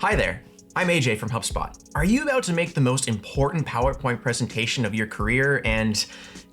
Hi there, I'm AJ from HubSpot. Are you about to make the most important PowerPoint presentation of your career and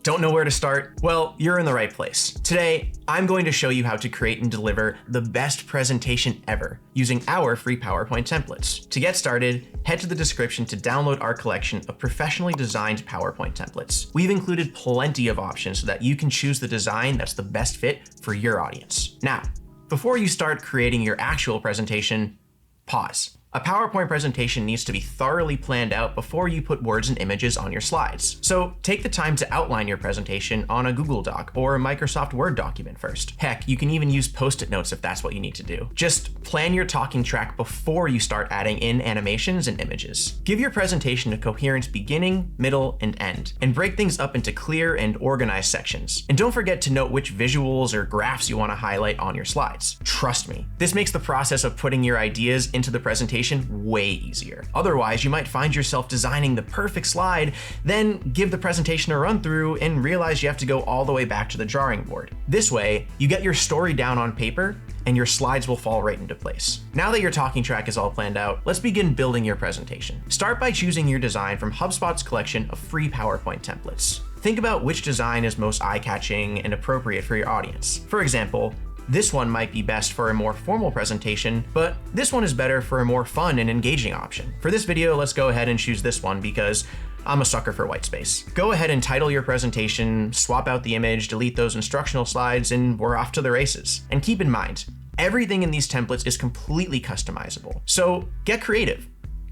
don't know where to start? Well, you're in the right place. Today, I'm going to show you how to create and deliver the best presentation ever using our free PowerPoint templates. To get started, head to the description to download our collection of professionally designed PowerPoint templates. We've included plenty of options so that you can choose the design that's the best fit for your audience. Now, before you start creating your actual presentation, pause. A PowerPoint presentation needs to be thoroughly planned out before you put words and images on your slides. So take the time to outline your presentation on a Google Doc or a Microsoft Word document first. Heck, you can even use Post-it notes if that's what you need to do. Just plan your talking track before you start adding in animations and images. Give your presentation a coherent beginning, middle, and end, and break things up into clear and organized sections. And don't forget to note which visuals or graphs you want to highlight on your slides. Trust me, this makes the process of putting your ideas into the presentation way easier. Otherwise, you might find yourself designing the perfect slide, then give the presentation a run through and realize you have to go all the way back to the drawing board. This way, you get your story down on paper and your slides will fall right into place. Now that your talking track is all planned out, let's begin building your presentation. Start by choosing your design from HubSpot's collection of free PowerPoint templates. Think about which design is most eye-catching and appropriate for your audience. For example, this one might be best for a more formal presentation, but this one is better for a more fun and engaging option. For this video, let's go ahead and choose this one because I'm a sucker for white space. Go ahead and title your presentation, swap out the image, delete those instructional slides, and we're off to the races. And keep in mind, everything in these templates is completely customizable, so get creative.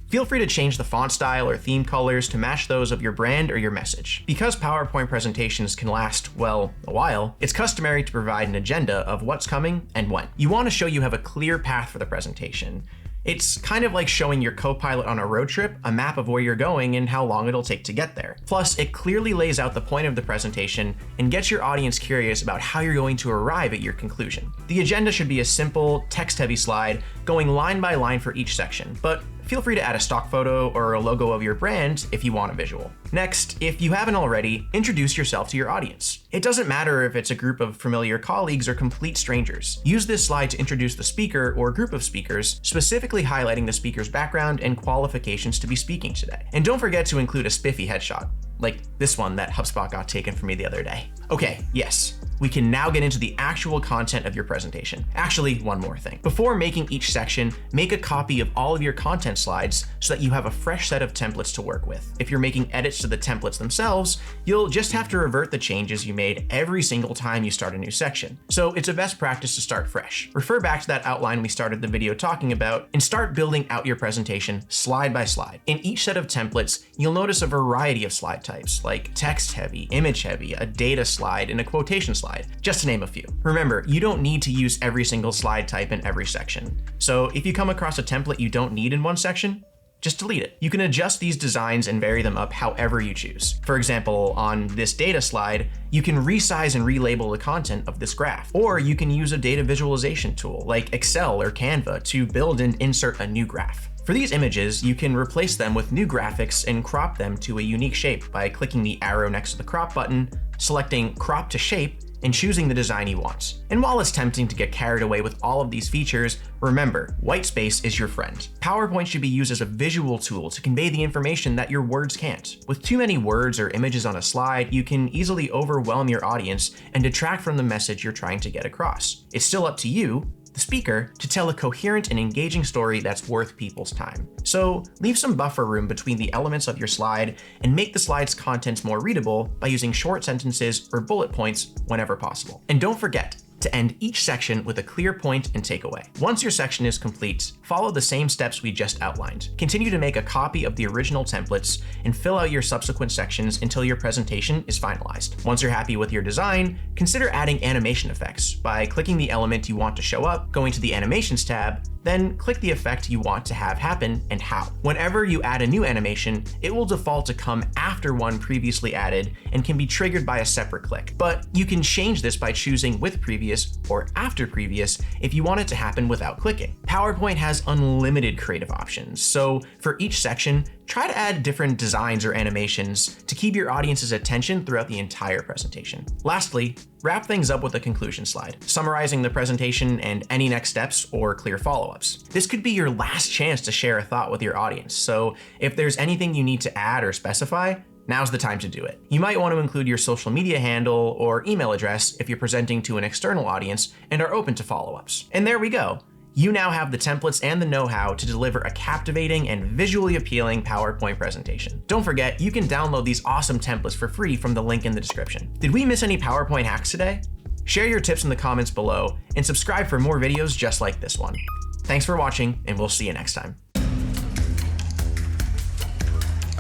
Feel free to change the font style or theme colors to match those of your brand or your message. Because PowerPoint presentations can last, well, a while, it's customary to provide an agenda of what's coming and when. You want to show you have a clear path for the presentation. It's kind of like showing your co-pilot on a road trip a map of where you're going and how long it'll take to get there. Plus, it clearly lays out the point of the presentation and gets your audience curious about how you're going to arrive at your conclusion. The agenda should be a simple, text-heavy slide going line by line for each section, but feel free to add a stock photo or a logo of your brand if you want a visual. Next, if you haven't already, introduce yourself to your audience. It doesn't matter if it's a group of familiar colleagues or complete strangers. Use this slide to introduce the speaker or group of speakers, specifically highlighting the speaker's background and qualifications to be speaking today. And don't forget to include a spiffy headshot, like this one that HubSpot got taken from me the other day. Okay, yes, we can now get into the actual content of your presentation. Actually, one more thing. Before making each section, make a copy of all of your content slides so that you have a fresh set of templates to work with. If you're making edits to the templates themselves, you'll just have to revert the changes you made every single time you start a new section. So it's a best practice to start fresh. Refer back to that outline we started the video talking about and start building out your presentation slide by slide. In each set of templates, you'll notice a variety of slide types like text heavy, image heavy, a data slide, and a quotation slide, just to name a few. Remember, you don't need to use every single slide type in every section. So if you come across a template you don't need in one section, just delete it. You can adjust these designs and vary them up however you choose. For example, on this data slide, you can resize and relabel the content of this graph. Or you can use a data visualization tool like Excel or Canva to build and insert a new graph. For these images, you can replace them with new graphics and crop them to a unique shape by clicking the arrow next to the crop button, selecting crop to shape, and choosing the design you want. And while it's tempting to get carried away with all of these features, remember, white space is your friend. PowerPoint should be used as a visual tool to convey the information that your words can't. With too many words or images on a slide, you can easily overwhelm your audience and detract from the message you're trying to get across. It's still up to you, the speaker, to tell a coherent and engaging story that's worth people's time. So leave some buffer room between the elements of your slide and make the slide's contents more readable by using short sentences or bullet points whenever possible. And don't forget to end each section with a clear point and takeaway. Once your section is complete, follow the same steps we just outlined. Continue to make a copy of the original templates and fill out your subsequent sections until your presentation is finalized. Once you're happy with your design, consider adding animation effects by clicking the element you want to show up, going to the Animations tab, then click the effect you want to have happen and how. Whenever you add a new animation, it will default to come after one previously added and can be triggered by a separate click. But you can change this by choosing with previous or after previous if you want it to happen without clicking. PowerPoint has unlimited creative options, so for each section, try to add different designs or animations to keep your audience's attention throughout the entire presentation. Lastly, wrap things up with a conclusion slide, summarizing the presentation and any next steps or clear follow-up. follow-ups. This could be your last chance to share a thought with your audience, so if there's anything you need to add or specify, now's the time to do it. You might want to include your social media handle or email address if you're presenting to an external audience and are open to follow-ups. And there we go. You now have the templates and the know-how to deliver a captivating and visually appealing PowerPoint presentation. Don't forget, you can download these awesome templates for free from the link in the description. Did we miss any PowerPoint hacks today? Share your tips in the comments below and subscribe for more videos just like this one. Thanks for watching, and we'll see you next time.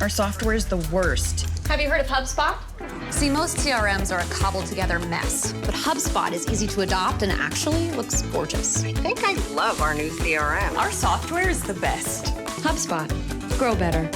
Our software is the worst. Have you heard of HubSpot? See, most CRMs are a cobbled together mess, but HubSpot is easy to adopt and actually looks gorgeous. I think I love our new CRM. Our software is the best. HubSpot. Grow better.